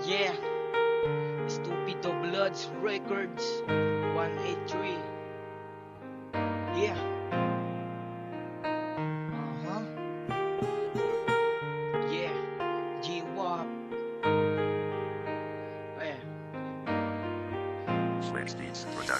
Yeah, Stupido Bloods Records 183. Yeah. Uh-huh. Yeah. G-Wop. Ayan.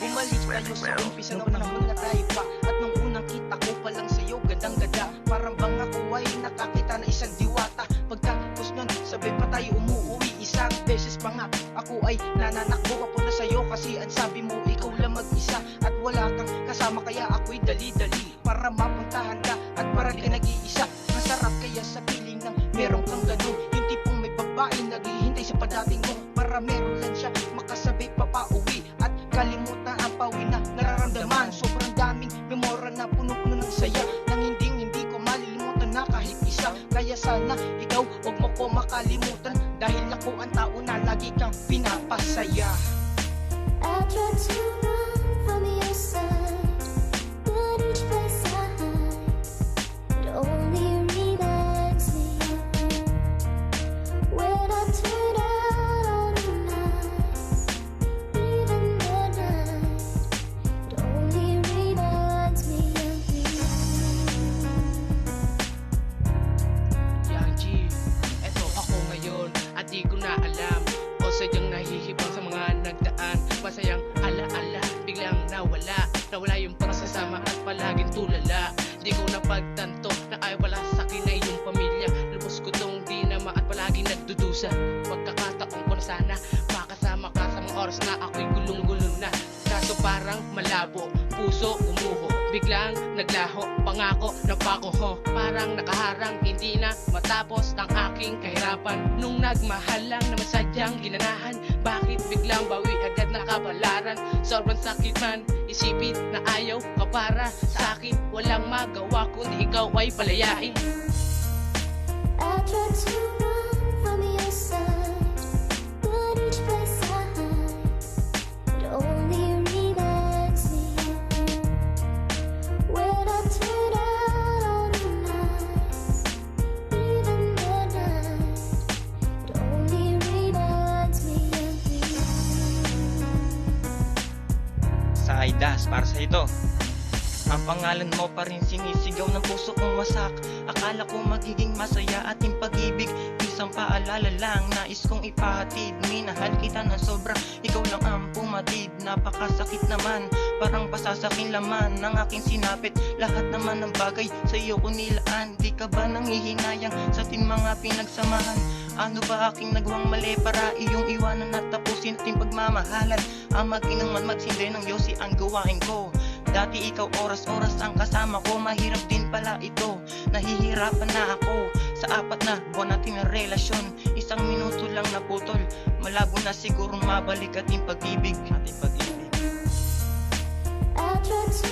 Bumalik tayo sa umpisa ng panahon na tayo pa. At nung unang kita ko pa lang sa'yo, gadang-gada. Parang bang ako ay nakakita na isang diwata. Pagkatapos nun, sabay pa tayo umuwi. Isang beses pa nga, ako ay nananakbo papunta sa'yo. Kasi ang sabi mo, ikaw lang mag-isa. At wala kang kasama, kaya ako'y dali-dali para mapuntahan ka at para di ka nag-iisa. Masarap kaya sa piling ng meron kang ganun. Yung tipong may babae naghihintay sa padating mo, para meron lang siya makasabay papauwi. At kalimutan ang pawi na nararamdaman. Sobrang daming memora na puno-puno ng saya, nang hindi ko malilimutan na kahit isa. Kaya sana ikaw huwag mo ko makalimutan, dahil ako ang tao na lagi kang pinapasaya. I tried to run from your side, but each place I hide, it only reminds me of you. When I turn out all the lights, even the night, it only reminds me of you. Yang G, eto ako ngayon at di ko na alam o sadyang nahihibang sa mga nagdaan. Masayang ala-ala, biglang nawala yung pagsasama at palaging tulala. Di ko napagtanto na ay wala sa akin na iyong pamilya. Lubos ko tong di nama at palaging nagdudusa. Pagkakataon ko na sana makasama ka sa mga oras na ako'y gulong-gulong na. Kaso parang malabo, puso umuho, biglang naglaho, pangako na pakoho. Parang nakaharang, hindi na matapos ang aking kahirapan. Nung nagmahal lang naman sadyang ginanahan, bakit biglang bawi agad nakabalaran? Sobrang sakit man, isipin na ayaw ka para sa akin. Walang magawa kundi ikaw ay palayain. I tried to run from your side, but each place I hide, it only reminds me of you. When I turn out all the lights, even the night, it only reminds me of you. Sa Aidas, para sa ito. Ang pangalan mo pa rin sinisigaw ng puso kong wasak. Akala ko magiging masaya ating pag-ibig, isang paalala lang nais kong ipahatid. Minahal kita na sobra, ikaw lang ang pumatid. Napakasakit naman, parang pasasakin laman ng aking sinapit. Lahat naman ng bagay sa iyo ko nilaan. Di ka ba nangihinayang sa ating mga pinagsamahan? Ano ba aking nagawang mali para iyong iwanan at tapusin ating pagmamahalan? Ang mag-inang man magsindi ng yosi ang gawain ko. Dati ikaw oras-oras ang kasama ko, mahirap din pala ito. Nahihirapan na ako sa 4 na buwan nating relasyon. Isang minuto lang naputol, malabo na siguro mabalik ating pag-ibig. I tried to